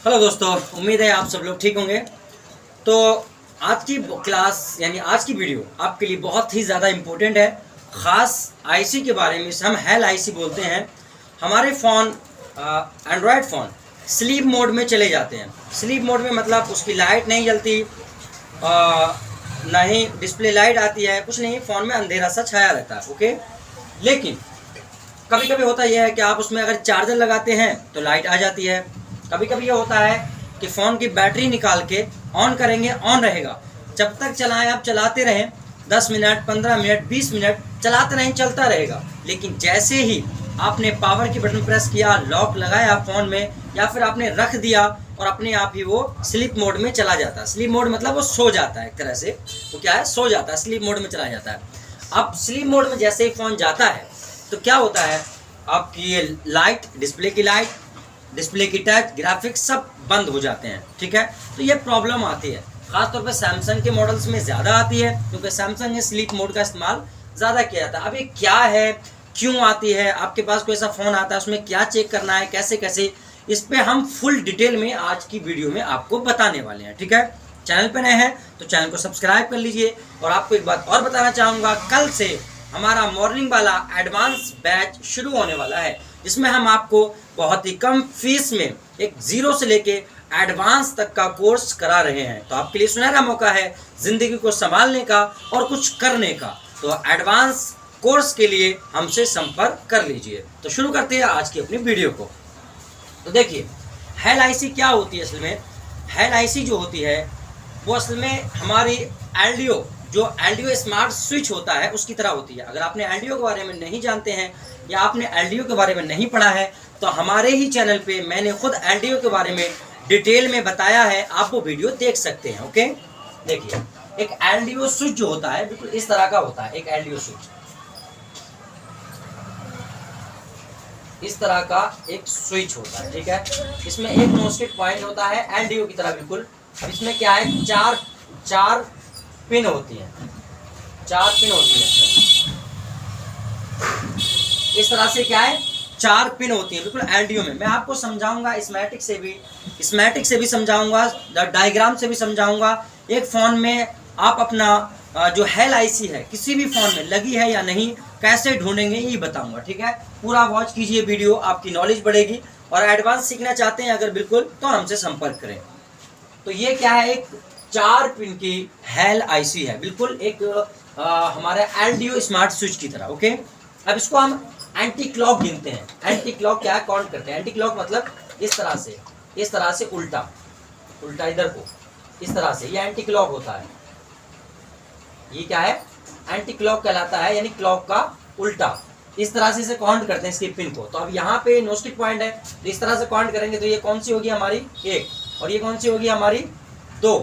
Hello दोस्तों, उम्मीद है आप सब लोग ठीक होंगे। तो आज की क्लास यानी आज की वीडियो आपके लिए बहुत ही ज़्यादा इम्पोर्टेंट है। ख़ास आईसी के बारे में, इसे हम हेल आईसी बोलते हैं। हमारे phone Android phone sleep mode में चले जाते हैं। स्लीप मोड में मतलब उसकी लाइट नहीं जलती, ना ही डिस्प्ले लाइट आती है, कुछ नहीं, फ़ोन में अंधेरा सा छाया रहता है। ओके, लेकिन कभी कभी होता यह है कि आप उसमें अगर चार्जर लगाते हैं तो लाइट आ जाती है। कभी कभी ये होता है कि फ़ोन की बैटरी निकाल के ऑन करेंगे, ऑन रहेगा, जब तक चलाएं आप चलाते रहें, 10 मिनट 15 मिनट 20 मिनट चलाते रहें, चलता रहेगा। लेकिन जैसे ही आपने पावर की बटन प्रेस किया, लॉक लगाया फ़ोन में, या फिर आपने रख दिया और अपने आप ही वो स्लीप मोड में चला जाता है। स्लीप मोड मतलब वो सो जाता है, एक तरह से वो क्या है, सो जाता है, स्लीप मोड में चला जाता है। अब स्लीप मोड में जैसे ही फ़ोन जाता है तो क्या होता है, आपकी लाइट, डिस्प्ले की लाइट, डिस्प्ले की टच, ग्राफिक्स सब बंद हो जाते हैं। ठीक है, तो ये प्रॉब्लम आती है। खासतौर पे सैमसंग के मॉडल्स में ज़्यादा आती है, क्योंकि सैमसंग में स्लीप मोड का इस्तेमाल ज़्यादा किया जाता है। अब ये क्या है, क्यों आती है, आपके पास कोई ऐसा फ़ोन आता है उसमें क्या चेक करना है, कैसे कैसे, इस पर हम फुल डिटेल में आज की वीडियो में आपको बताने वाले हैं। ठीक है, चैनल पर नए हैं तो चैनल को सब्सक्राइब कर लीजिए। और आपको एक बात और बताना चाहूँगा, कल से हमारा मॉर्निंग वाला एडवांस बैच शुरू होने वाला है, जिसमें हम आपको बहुत ही कम फीस में एक जीरो से लेके एडवांस तक का कोर्स करा रहे हैं। तो आपके लिए सुनहरा मौका है ज़िंदगी को संभालने का और कुछ करने का। तो एडवांस कोर्स के लिए हमसे संपर्क कर लीजिए। तो शुरू करते हैं आज की अपनी वीडियो को। तो देखिए, हेल आईसी क्या होती है। असल में हेल आईसी जो होती है वो असल में हमारी एलडीओ, जो एलडीओ स्मार्ट स्विच होता है, उसकी तरह होती है। अगर आपने एलडीओ के बारे में नहीं जानते हैं या आपने एलडीओ के बारे में नहीं पढ़ा है तो हमारे ही चैनल पे मैंने खुद एलडीओ के बारे में डिटेल में बताया है, आप वो वीडियो देख सकते हैं। ओके, देखिए, एक एलडीओ स्विच जो होता है बिल्कुल इस तरह का होता है। एक एलडीओ स्विच इस तरह का एक स्विच होता है। ठीक है, इसमें एक नोस्टिक पॉइंट होता है एलडीओ की तरह बिल्कुल। इसमें क्या है, चार पिन होती है, 4 पिन होती है इसमें। इस तरह से क्या है, 4 पिन होती है बिल्कुल एलडीओ में। मैं आपको समझाऊंगा स्कीमेटिक से भी समझाऊंगा, डायग्राम से भी समझाऊंगा। एक फ़ोन में आप अपना जो हेल आईसी है किसी भी फ़ोन में लगी है या नहीं, कैसे ढूंढेंगे, ये बताऊंगा। ठीक है, पूरा वॉच कीजिए वीडियो, आपकी नॉलेज बढ़ेगी। और एडवांस सीखना चाहते हैं अगर बिल्कुल, तो हमसे संपर्क करें। तो ये क्या है, एक 4 पिन की हेल आईसी है, बिल्कुल एक हमारे एलडीओ स्मार्ट स्विच की तरह। ओके, अब इसको हम एंटी क्लॉक गिनते हैं। एंटी क्लॉक क्या है, काउंट करते हैं। एंटी क्लॉक मतलब इस तरह से उल्टा इधर को, इस तरह से, ये एंटी क्लॉक होता है। ये क्या है, एंटी क्लॉक कहलाता है, यानी क्लॉक का उल्टा। इस तरह से इसे काउंट करते हैं इसकी पिन को। तो अब यहाँ पे नोस्टिक पॉइंट है, तो इस तरह से काउंट करेंगे तो ये कौन सी होगी हमारी 1, और ये कौन सी होगी हमारी 2,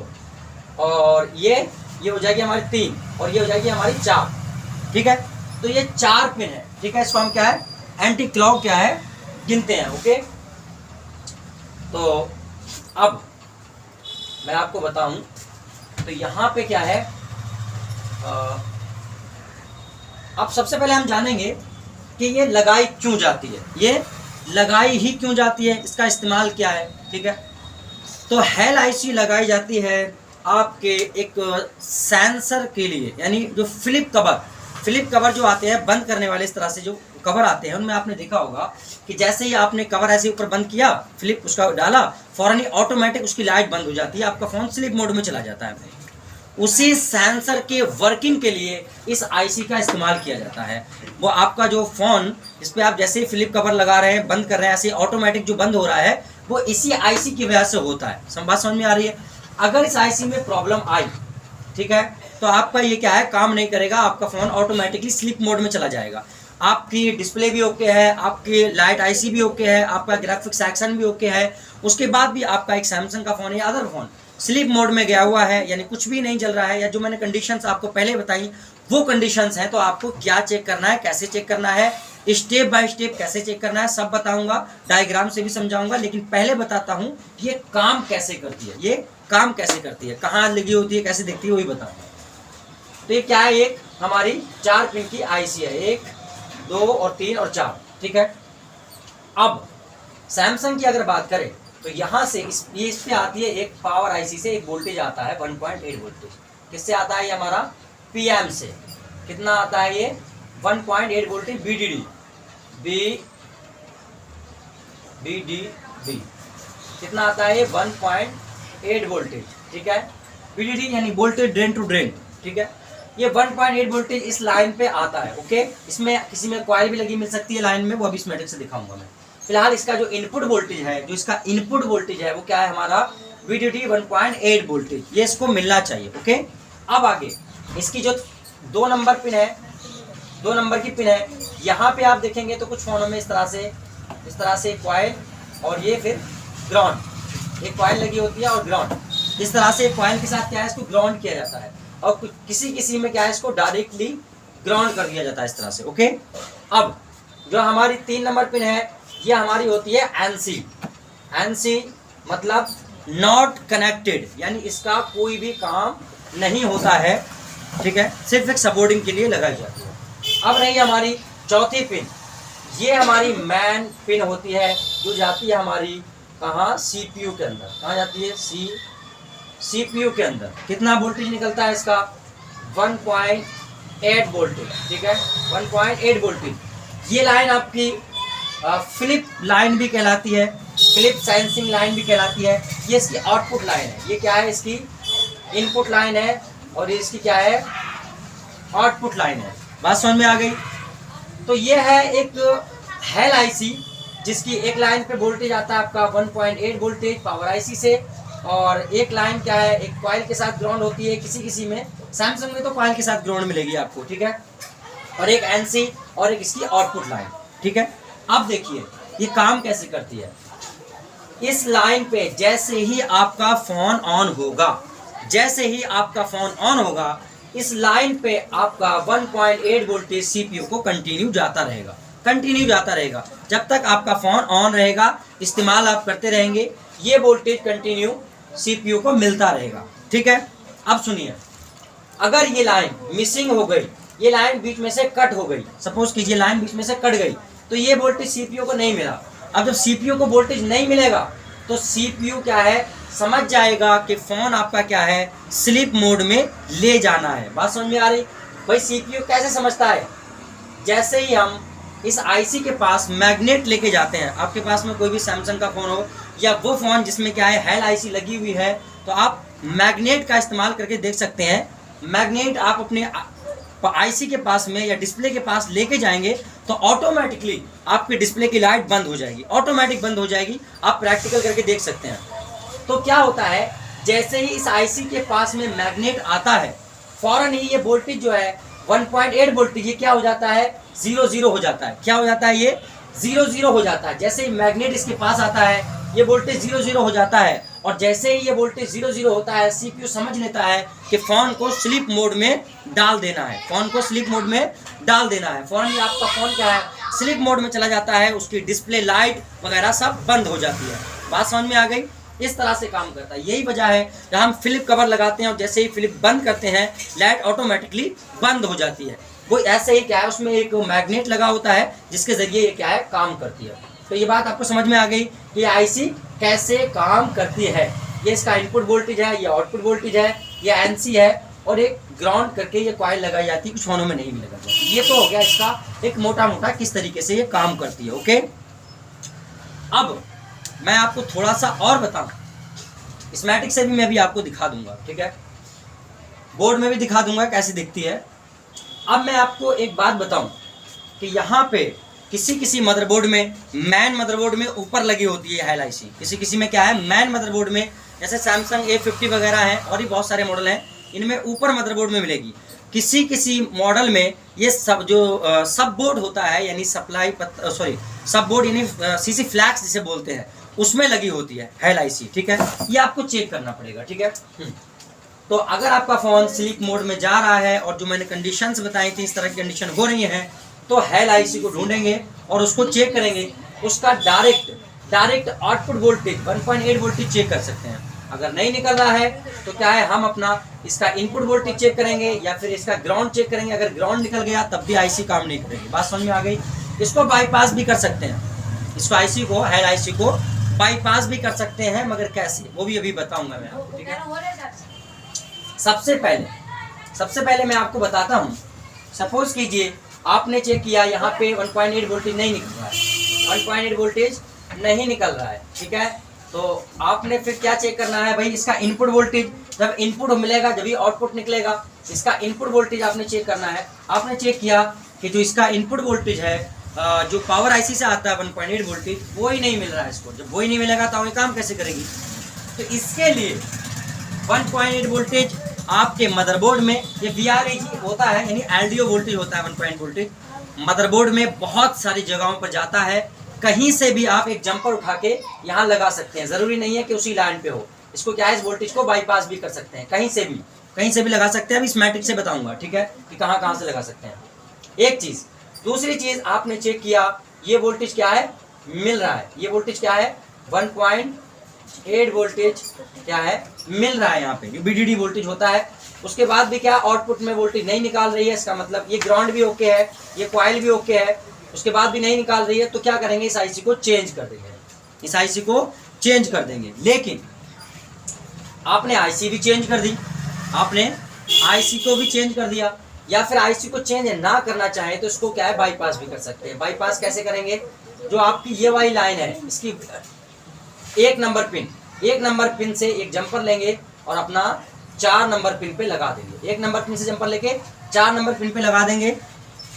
और ये हो जाएगी हमारी 3, और ये हो जाएगी हमारी 4। ठीक है, तो ये 4 पिन है। ठीक है, इसको हम क्या है, एंटी क्लॉक क्या है, गिनते हैं। ओके, तो अब मैं आपको बताऊं, तो यहाँ पे क्या है, अब सबसे पहले हम जानेंगे कि ये लगाई क्यों जाती है, ये लगाई ही क्यों जाती है, इसका इस्तेमाल क्या है। ठीक है, तो हेल आईसी लगाई जाती है आपके एक सेंसर के लिए, यानी जो फ्लिप कवर जो आते हैं बंद करने वाले, इस तरह से जो कवर आते हैं, उनमें आपने देखा होगा कि जैसे ही आपने कवर ऐसे ऊपर बंद किया, फ्लिप उसका डाला, फौरन ही ऑटोमेटिक उसकी लाइट बंद हो जाती है, आपका फ़ोन स्लीप मोड में चला जाता है। उसी सेंसर के वर्किंग के लिए इस आईसी का इस्तेमाल किया जाता है। वो आपका जो फ़ोन, इस पर आप जैसे ही फ्लिप कवर लगा रहे हैं, बंद कर रहे हैं, ऐसे ऑटोमेटिक जो बंद हो रहा है वो इसी आईसी की वजह से होता है। बात समझ में आ रही है। अगर इस आईसी में प्रॉब्लम आई, ठीक है, तो आपका ये क्या है, काम नहीं करेगा, आपका फ़ोन ऑटोमेटिकली स्लीप मोड में चला जाएगा। आपकी डिस्प्ले भी ओके है, आपकी लाइट आईसी भी ओके है, आपका ग्राफिक्स सेक्शन भी ओके है, उसके बाद भी आपका एक सैमसंग का फ़ोन या अदर फ़ोन स्लीप मोड में गया हुआ है, यानी कुछ भी नहीं चल रहा है, या जो मैंने कंडीशंस आपको पहले बताई वो कंडीशंस हैं, तो आपको क्या चेक करना है, कैसे चेक करना है, स्टेप बाय स्टेप कैसे चेक करना है, सब बताऊंगा, डायग्राम से भी समझाऊंगा। लेकिन पहले बताता हूँ ये काम कैसे करती है, ये काम कैसे करती है, कहाँ लगी होती है, कैसे दिखती है, वही बताऊंगा। तो ये क्या है, एक हमारी 4 पिन की आईसी है, 1, 2 और 3 और 4। ठीक है, अब सैमसंग की अगर बात करें तो यहाँ से इस पे आती है एक पावर आईसी से एक वोल्टेज आता है 1.8 वोल्टेज। किससे आता है ये हमारा पीएम से। कितना आता है ये 1.8 वोल्टेज बीडीडी कितना आता है ये 1.8 वोल्टेज, ठीक है। बीडीडी यानी वोल्टेज ड्रेन टू ड्रेन, ठीक है। ये 1.8 वोल्टेज इस लाइन पे आता है, ओके। इसमें किसी में कॉइल भी लगी मिल सकती है लाइन में, वो अभी स्कीमेटिक से दिखाऊंगा मैं। फिलहाल इसका जो इनपुट वोल्टेज है, वो क्या है हमारा VDD 1.8 वोल्टेज, ये इसको मिलना चाहिए, ओके। अब आगे इसकी जो 2 नंबर पिन है, 2 नंबर की पिन है, यहाँ पे आप देखेंगे तो कुछ फोनों में इस तरह से कॉइल और ये फिर ग्राउंड, एक कॉइल लगी होती है और ग्राउंड, इस तरह से कॉइल के साथ क्या है इसको ग्राउंड किया जाता है, और किसी में क्या है इसको डायरेक्टली ग्राउंड कर दिया जाता है इस तरह से, ओके। अब जो हमारी 3 नंबर पिन है, ये हमारी होती है एनसी मतलब नॉट कनेक्टेड, यानी इसका कोई भी काम नहीं होता है, ठीक है, सिर्फ एक सपोर्टिंग के लिए लगाई जाती है। अब रही हमारी चौथी पिन, ये हमारी मैन पिन होती है, जो जाती है हमारी कहाँ, सीपीयू के अंदर। कहाँ जाती है, सीपीयू के अंदर। कितना वोल्टेज निकलता है इसका 1.8 वोल्टेज, ठीक है, 1.8 वोल्टेज। ये लाइन आपकी फ्लिप लाइन भी कहलाती है, फ्लिप सेंसिंग लाइन भी कहलाती है। ये इसकी आउटपुट लाइन है, ये क्या है इसकी इनपुट लाइन है, और ये इसकी क्या है आउटपुट लाइन है। बात समझ में आ गई। तो ये है एक हेल आईसी, जिसकी एक लाइन पे वोल्टेज आता है आपका 1.8 वोल्टेज पावर आईसी से, और एक लाइन क्या है एक कॉइल के साथ ग्राउंड होती है, किसी में, सैमसंग में तो कॉइल के साथ ग्राउंड मिलेगी आपको, ठीक है, और एक एनसी और एक इसकी आउटपुट लाइन, ठीक है। अब देखिए ये काम कैसे करती है। इस लाइन पे जैसे ही आपका फोन ऑन होगा, इस लाइन पे आपका 1.8 वोल्टेज सीपीयू को कंटिन्यू जाता रहेगा जब तक आपका फोन ऑन रहेगा, इस्तेमाल आप करते रहेंगे, ये वोल्टेज कंटिन्यू सीपीयू को मिलता रहेगा, ठीक है। अब सुनिए, अगर ये लाइन मिसिंग हो गई, ये लाइन बीच में से कट हो गई, सपोज कीजिए लाइन बीच में से कट गई, तो ये वोल्टेज सीपीयू को नहीं मिला। अब जब सीपीयू को वोल्टेज नहीं मिलेगा, तो सीपीयू क्या है समझ जाएगा कि फोन आपका क्या है स्लीप मोड में ले जाना है। बात समझ में आ रही भाई। सीपीयू कैसे समझता है, जैसे ही हम इस आईसी के पास मैग्नेट लेके जाते हैं, आपके पास में कोई भी सैमसंग का फोन हो या वो फोन जिसमें क्या है हेल आईसी लगी हुई है, तो आप मैग्नेट का इस्तेमाल करके देख सकते हैं। मैग्नेट आप अपने आईसी के पास में या डिस्प्ले के पास लेके जाएंगे तो ऑटोमेटिकली आपके डिस्प्ले की लाइट बंद हो जाएगी, ऑटोमेटिक बंद हो जाएगी। आप प्रैक्टिकल करके देख सकते हैं। तो क्या होता है, जैसे ही इस आईसी के पास में मैग्नेट आता है, फौरन ही ये वोल्टेज जो है 1.8 वोल्टेज ये क्या हो जाता है 0 हो जाता है। क्या हो जाता है, ये 0 हो जाता है। जैसे ही मैग्नेट इसके पास आता है, ये वोल्टेज 0 हो जाता है, और जैसे ही ये वोल्टेज 0 होता है, सीपीयू समझ लेता है कि फोन को स्लीप मोड में डाल देना है, फौरन ही आपका फोन क्या है स्लीप मोड में चला जाता है, उसकी डिस्प्ले लाइट वगैरह सब बंद हो जाती है। बात समझ में आ गई। इस तरह से काम करता है। यही वजह है जब हम फ्लिप कवर लगाते हैं और जैसे ही फ्लिप बंद करते हैं, लाइट ऑटोमेटिकली बंद हो जाती है। वो ऐसे ही क्या है, उसमें एक मैग्नेट लगा होता है जिसके जरिए ये क्या है काम करती है। तो ये बात आपको समझ में आ गई कि आईसी कैसे काम करती है। ये इसका इनपुट वोल्टेज है, ये आउटपुट वोल्टेज है, ये एनसी है, और एक ग्राउंड करके ये कॉइल लगाई जाती है, कुछ फोनों में नहीं भी लगा जाती। ये तो हो गया इसका एक मोटा किस तरीके से ये काम करती है, ओके। अब मैं आपको थोड़ा सा और बताऊं, स्कीमेटिक से भी मैं भी आपको दिखा दूंगा, ठीक है, बोर्ड में भी दिखा दूंगा कैसे दिखती है। अब मैं आपको एक बात बताऊं कि यहाँ पे किसी मदरबोर्ड में, मैन मदरबोर्ड में ऊपर लगी होती है हेल आईसी, किसी में क्या है मैन मदरबोर्ड में, जैसे सैमसंग A50 वगैरह हैं और भी बहुत सारे मॉडल हैं, इनमें ऊपर मदरबोर्ड में मिलेगी। किसी मॉडल में ये सब जो सब बोर्ड होता है, यानी सब बोर्ड यानी सीसी फ्लैक्स जिसे बोलते हैं, उसमें लगी होती है हेल आईसी, ठीक है। ये आपको चेक करना पड़ेगा, ठीक है। तो अगर आपका फ़ोन स्लीप मोड में जा रहा है और जो मैंने कंडीशंस बताई थी इस तरह की कंडीशन हो रही हैं, तो हेल आईसी को ढूंढेंगे और उसको चेक करेंगे, उसका direct output voltage 1.8 voltage check कर सकते हैं। अगर नहीं निकल रहा है तो क्या है, हम अपना इसका इनपुट वोल्टेज चेक करेंगे या फिर इसका ग्राउंड चेक करेंगे। अगर ग्राउंड निकल गया तब भी आईसी काम नहीं करेगी। बात समझ में आ गई। इसको बाईपास भी कर सकते हैं, इसको आईसी को, हेल आईसी को बाईपास भी कर सकते हैं, मगर कैसे वो भी अभी बताऊंगा मैं आपको, ठीक है। सबसे पहले मैं आपको बताता हूँ। सपोज कीजिए आपने चेक किया यहाँ पे 1.8 वोल्टेज नहीं निकल रहा है, 1.8 वोल्टेज नहीं निकल रहा है, ठीक है। तो आपने फिर क्या चेक करना है भाई, इसका इनपुट वोल्टेज, जब इनपुट मिलेगा जब ही आउटपुट निकलेगा। इसका इनपुट वोल्टेज आपने चेक करना है। आपने चेक किया कि जो इसका इनपुट वोल्टेज है जो पावर आईसी से आता है 1.8 वोल्टेज, वो ही नहीं मिल रहा है इसको। जब वो ही नहीं मिलेगा तो ये काम कैसे करेगी। तो इसके लिए 1.8 वोल्टेज आपके मदरबोर्ड में, ये VRAG होता है यानी LDO वोल्टेज होता है 1.8 वोल्टेज, मदरबोर्ड में बहुत सारी जगहों पर जाता है। कहीं से भी आप एक जंपर उठा के यहाँ लगा सकते हैं, ज़रूरी नहीं है कि उसी लाइन पे हो। इसको क्या है, इस वोल्टेज को बाईपास भी कर सकते हैं, कहीं से भी लगा सकते हैं। अभी स्कीमेटिक से बताऊंगा, ठीक है, कि कहाँ से लगा सकते हैं। एक चीज़। दूसरी चीज़, आपने चेक किया ये वोल्टेज क्या है, मिल रहा है। ये वोल्टेज क्या है, 1.8 वोल्टेज क्या है, मिल रहा है यहाँ पे, जो BDD वोल्टेज होता है। उसके बाद भी क्या, आउटपुट में वोल्टेज नहीं निकाल रही है। इसका मतलब ये ग्राउंड भी ओके है, ये कॉइल भी ओके है, उसके बाद भी नहीं निकाल रही है। तो क्या करेंगे, इस आईसी को चेंज कर देंगे, इस आईसी को चेंज कर देंगे। लेकिन आपने आईसी भी चेंज कर दी, आपने आईसी को भी चेंज कर दिया, या फिर आईसी को चेंज ना करना चाहें तो इसको क्या है, बाईपास भी कर सकते हैं। बाईपास कैसे करेंगे, जो आपकी ये वाली लाइन है इसकी एक नंबर पिन से एक जंपर लेंगे और अपना 4 नंबर पिन पे लगा देंगे। 1 नंबर पिन से जंपर लेके 4 नंबर पिन पे लगा देंगे,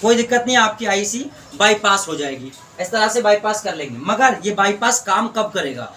कोई दिक्कत नहीं, आपकी आईसी बाईपास हो जाएगी। इस तरह से बाईपास कर लेंगे। मगर ये बाईपास काम कब करेगा,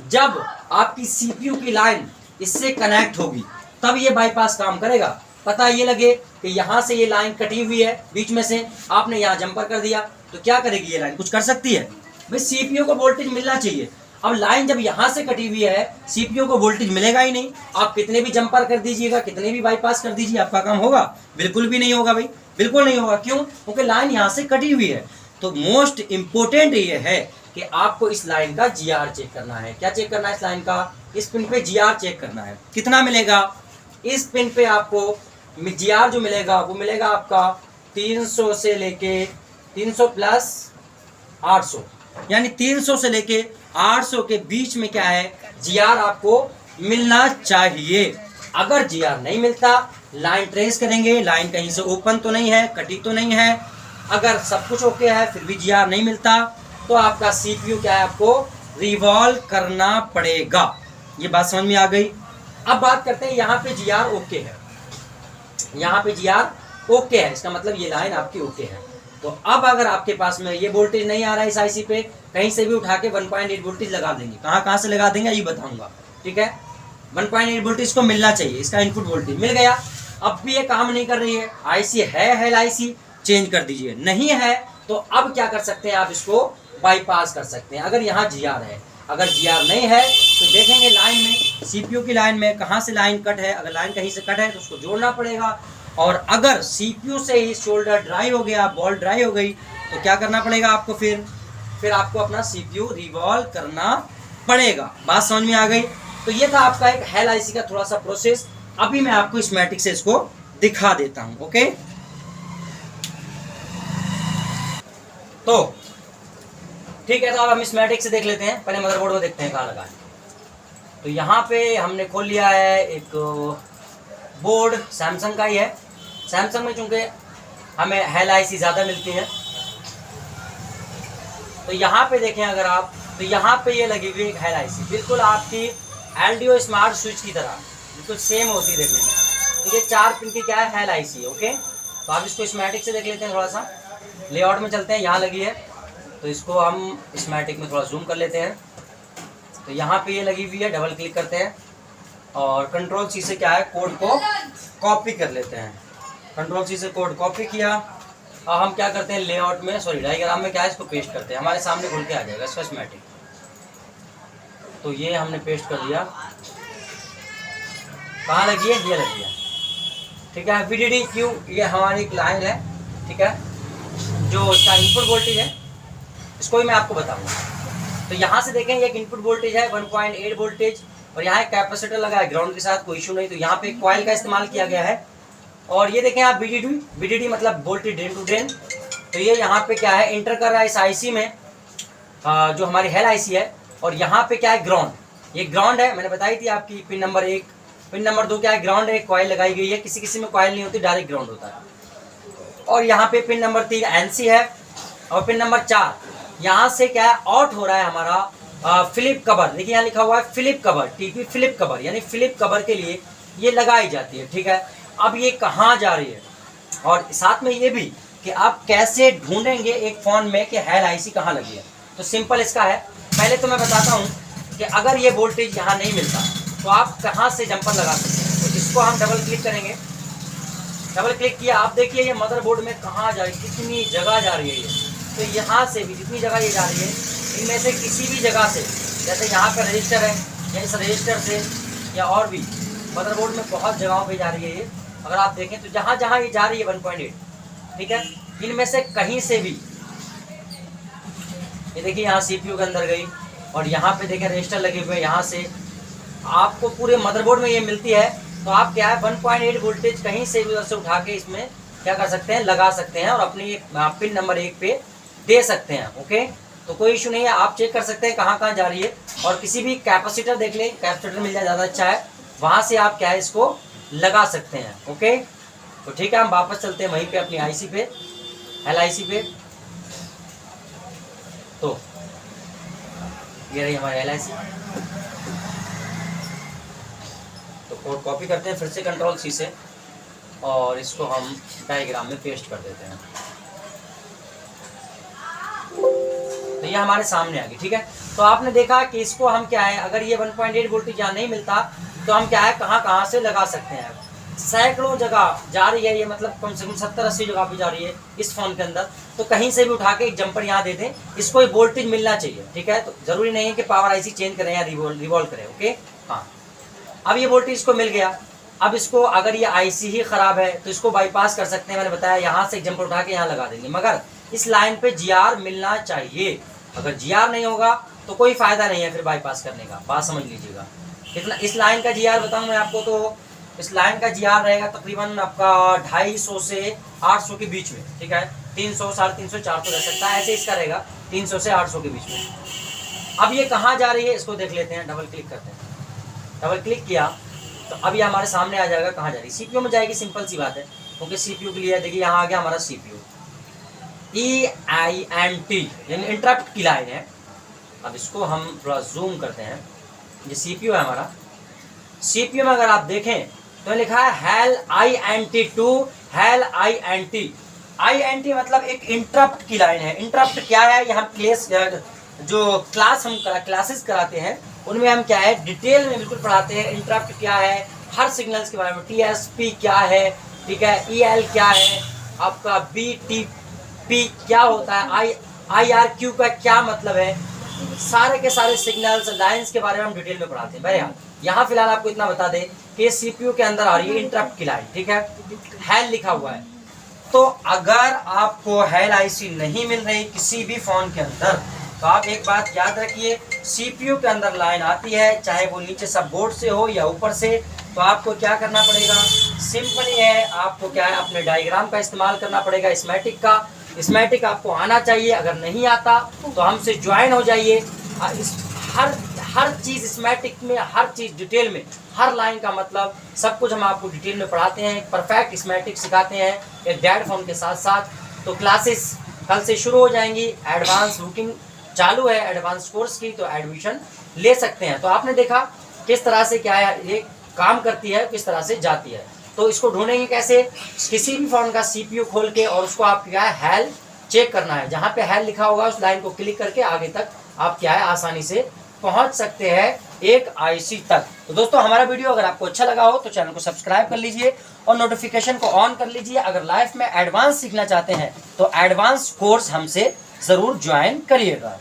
जब आपकी सीपीयू की लाइन इससे कनेक्ट होगी, तब ये बाईपास काम करेगा। पता ये लगे कि यहाँ से ये लाइन कटी हुई है बीच में से, आपने यहाँ जंपर कर दिया, तो क्या करेगी ये लाइन, कुछ कर सकती है भाई, सीपीयू को वोल्टेज मिलना चाहिए। अब लाइन जब यहाँ से कटी हुई है, सीपीयू को वोल्टेज मिलेगा ही नहीं। आप कितने भी जंपर कर दीजिएगा, कितने भी बाईपास कर दीजिए, आपका काम होगा, बिल्कुल भी नहीं होगा भाई, बिल्कुल नहीं होगा। क्यों, क्योंकि लाइन यहाँ से कटी हुई है। तो मोस्ट इंपोर्टेंट ये है कि आपको इस लाइन का GR चेक करना है। क्या चेक करना है, इस लाइन का, इस पिन पे GR चेक करना है। कितना मिलेगा, इस पिन पे आपको GR जो मिलेगा वो मिलेगा आपका 300 से लेके 300 प्लस 800, यानी 300 से लेके 800 के बीच में क्या है, GR आपको मिलना चाहिए। अगर GR नहीं मिलता, लाइन ट्रेस करेंगे, लाइन कहीं से ओपन तो नहीं है, कटी तो नहीं है। अगर सब कुछ ओके है फिर भी GR नहीं मिलता, तो आपका CPU क्या है, आपको रिवॉल्व करना पड़ेगा। ये बात समझ में आ गई। अब बात करते हैं, यहाँ पे GR ओके है, यहाँ पे GR ओके है, इसका मतलब ये लाइन आपकी ओके है। तो अब अगर आपके पास में ये वोल्टेज नहीं आ रहा है इस आईसी पे, कहीं से भी उठा के 1.8 वोल्टेज लगा देंगे। कहाँ से लगा देंगे ये बताऊंगा, ठीक है। 1.8 वोल्टेज को मिलना चाहिए, इसका इनपुट वोल्टेज मिल गया। अब भी ये काम नहीं कर रही है, आईसी है आईसी, चेंज कर दीजिए। नहीं है तो अब क्या कर सकते हैं, आप इसको बाईपास कर सकते हैं। अगर यहाँ GR है, अगर GR नहीं है तो देखेंगे लाइन में, सीपीयू की लाइन में कहाँ से लाइन कट है। अगर लाइन कहीं से कट है तो उसको जोड़ना पड़ेगा। और अगर सीपीयू से ही शोल्डर ड्राई हो गया, बॉल ड्राई हो गई, तो क्या करना पड़ेगा आपको, फिर आपको अपना सीपीयू रिवॉल्व करना पड़ेगा। बात समझ में आ गई। तो ये था आपका एक हेल आईसी का थोड़ा सा प्रोसेस। अभी मैं आपको स्कीमेटिक से इसको दिखा देता हूं, ओके। तो ठीक है, तो अब हम स्कीमेटिक से देख लेते हैं। पहले मदरबोर्ड को देखते हैं कहाँ लगा है। तो यहाँ पे हमने खोल लिया है एक बोर्ड, सैमसंग का ही है। सैमसंग में चूंकि हमें हेल आईसी ज़्यादा मिलती है, तो यहाँ पे देखें अगर आप, तो यहाँ पे ये लगी हुई एक हेल आईसी, बिल्कुल आपकी LDO स्मार्ट स्विच की तरह, बिल्कुल सेम होती है देखने में। तो ये 4 पिन की क्या है, हेल आईसी, ओके। तो आप इसको स्कीमेटिक से देख लेते हैं, थोड़ा सा लेआउट में चलते हैं। यहाँ लगी है तो इसको हम स्कीमेटिक में थोड़ा जूम कर लेते हैं। तो यहाँ पे ये लगी हुई है, डबल क्लिक करते हैं और कंट्रोल C से क्या है, कोड को कॉपी कर लेते हैं। कंट्रोल C से कोड कॉपी किया और हम क्या करते हैं, लेआउट में, सॉरी डायग्राम में क्या है, इसको पेस्ट करते हैं। हमारे सामने खुल के आ जाएगा इसका स्कीमेटिक। तो ये हमने पेस्ट कर दिया। कहाँ लगी है, ये लगी है, ठीक है। VDD-Q ये हमारी एक लाइन है, ठीक है, जो इसका इनपुट वोल्टेज है, इसको भी मैं आपको बताऊंगा। तो यहाँ से देखें, एक इनपुट वोल्टेज है 1.8 वोल्टेज, और यहाँ एक कैपेसिटर लगा है ग्राउंड के साथ, कोई इशू नहीं। तो यहाँ पे एक कॉइल का इस्तेमाल किया गया है। और ये देखें आप, BDD मतलब वोल्टेज ड्रेन टू ड्रेन। तो ये यहाँ पे क्या है, इंटर कर रहा है इस आईसी में, जो हमारी हेल आईसी है, और यहाँ पे क्या है, ग्राउंड। ये ग्राउंड है, मैंने बताई थी आपकी पिन नंबर 1। पिन नंबर 2 क्या है, ग्राउंड है, कॉइल लगाई गई है, किसी किसी में कॉइल नहीं होती, डायरेक्ट ग्राउंड होता है। और यहाँ पे पिन नंबर 3 एनसी है। और पिन नंबर 4 यहाँ से क्या है, आउट हो रहा है हमारा फ्लिप कवर। देखिए यहाँ लिखा हुआ है flip cover, TP flip cover, यानी फ्लिप कवर के लिए ये लगाई जाती है, ठीक है। अब ये कहाँ जा रही है, और साथ में ये भी कि आप कैसे ढूंढेंगे एक फ़ोन में कि हेल आईसी कहाँ लगी है। तो सिंपल इसका है, पहले तो मैं बताता हूँ कि अगर ये वोल्टेज यहाँ नहीं मिलता तो आप कहाँ से जंपर लगा सकते हैं। तो इसको हम डबल क्लिक करेंगे। डबल क्लिक किया, आप देखिए ये मदरबोर्ड में कहाँ जा रही है, कितनी जगह जा रही है ये। तो यहाँ से भी जितनी जगह ये जा रही है, इनमें से किसी भी जगह से, जैसे यहाँ पर रजिस्टर है, या इस रजिस्टर से, या और भी मदरबोर्ड में बहुत जगहों पे जा रही है ये। अगर आप देखें तो जहाँ जहाँ ये जा रही है 1.8, ठीक है, इनमें से कहीं से भी, ये देखिए यहाँ सीपीयू के अंदर गई, और यहाँ पे देखें रजिस्टर लगे हुए हैं, यहाँ से आपको पूरे मदरबोर्ड में ये मिलती है। तो आप क्या है 1.8 वोल्टेज कहीं से भी उधर से उठा के इसमें क्या कर सकते हैं, लगा सकते हैं, और अपनी पिन नंबर 1 पे दे सकते हैं। ओके, तो कोई इशू नहीं है, आप चेक कर सकते हैं कहाँ कहाँ जा रही है। और किसी भी कैपेसिटर देख लें, कैपेसिटर मिल जाए ज़्यादा अच्छा है, वहाँ से आप क्या है इसको लगा सकते हैं। ओके, तो ठीक है, हम वापस चलते हैं वहीं पे अपनी आईसी पे, LIC पे। तो ये रही हमारी LIC। तो कोड कॉपी करते हैं फिर से Ctrl+C से, और इसको हम डायग्राम में पेस्ट कर देते हैं। तो ये हमारे सामने आ गई, ठीक है। तो आपने देखा कि इसको हम क्या है, अगर ये 1.8 वोल्टेज यहाँ नहीं मिलता तो हम क्या है कहाँ कहाँ से लगा सकते हैं। सैकड़ों जगह जा रही है ये, मतलब कम से कम 70-80 जगह पे जा रही है इस फोन के अंदर। तो कहीं से भी उठा के एक जंपर यहाँ दे दें, इसको एक वोल्टेज मिलना चाहिए, ठीक है। तो जरूरी नहीं है कि पावर आईसी चेंज करें या रिवॉल्व करें। ओके, हाँ, अब ये वोल्टेज इसको मिल गया। अब इसको अगर ये आईसी ही खराब है तो इसको बाईपास कर सकते हैं, मैंने बताया यहाँ से एक जंपर उठा के यहाँ लगा देंगे, मगर इस लाइन पे GR मिलना चाहिए। अगर GR नहीं होगा तो कोई फायदा नहीं है फिर बाईपास करने का, बात समझ लीजिएगा। कितना इस लाइन का GR बताऊं मैं आपको, तो इस लाइन का GR रहेगा तकरीबन आपका 250 से 800 के बीच में, ठीक है। 300, 350, 400 रह सकता है, ऐसे इसका रहेगा 300 से 800 के बीच में। अब ये कहाँ जा रही है इसको देख लेते हैं, डबल क्लिक करते हैं। डबल क्लिक किया तो अब ये हमारे सामने आ जाएगा कहाँ जा रही है, CPU में जाएगी, सिंपल सी बात है, क्योंकि CPU के लिए देखिए यहाँ आ गया हमारा CPU, EINT यानी इंटरप्ट की लाइन है। अब इसको हम थोड़ा जूम करते हैं, ये CPU है हमारा। CPU में अगर आप देखें तो लिखा है hello INT2 hello INT। INT मतलब एक इंटरप्ट की लाइन है। इंटरप्ट क्या है, ये हम क्लासेस कराते हैं उनमें हम क्या है डिटेल में बिल्कुल पढ़ाते हैं। इंटरप्ट क्या है, हर सिग्नल्स के बारे में, TSP क्या है, ठीक है, EL क्या है, आपका BTP क्या होता है, IRQ का क्या मतलब है, सारे के सारे सिग्नल्स लाइंस के बारे में हम डिटेल में पढ़ाते हैं। बहरहाल यहाँ फिलहाल आपको इतना बता दें कि CPU के अंदर आ रही है इंटरप्ट की लाइन, ठीक है, हेल लिखा हुआ है। तो अगर आपको हेल आईसी नहीं मिल रही किसी भी फोन के अंदर, तो आप एक बात याद रखिए, CPU के अंदर लाइन आती है, चाहे वो नीचे सब बोर्ड से हो या ऊपर से, तो आपको क्या करना पड़ेगा, सिंपल ही है, आपको क्या है अपने डायग्राम का इस्तेमाल करना पड़ेगा, स्कीमेटिक का। स्कीमेटिक आपको आना चाहिए, अगर नहीं आता तो हमसे ज्वाइन हो जाइए। हर चीज़ स्कीमेटिक में, हर चीज़ डिटेल में, हर लाइन का मतलब सब कुछ हम आपको डिटेल में पढ़ाते हैं, परफेक्ट स्कीमेटिक सिखाते हैं एक डैड फोन के साथ साथ। तो क्लासेस कल से शुरू हो जाएंगी, एडवांस बुकिंग चालू है एडवांस कोर्स की, तो एडमिशन ले सकते हैं। तो आपने देखा किस तरह से क्या है ये काम करती है, किस तरह से जाती है। तो इसको ढूंढेंगे कैसे, किसी भी फोन का CPU खोल के, और उसको आप क्या है हेल चेक करना है, जहाँ पे हेल लिखा होगा उस लाइन को क्लिक करके आगे तक आप क्या है आसानी से पहुंच सकते हैं एक आईसी तक। तो दोस्तों हमारा वीडियो अगर आपको अच्छा लगा हो तो चैनल को सब्सक्राइब कर लीजिए और नोटिफिकेशन को ऑन कर लीजिए। अगर लाइफ में एडवांस सीखना चाहते हैं तो एडवांस कोर्स हमसे ज़रूर ज्वाइन करिएगा।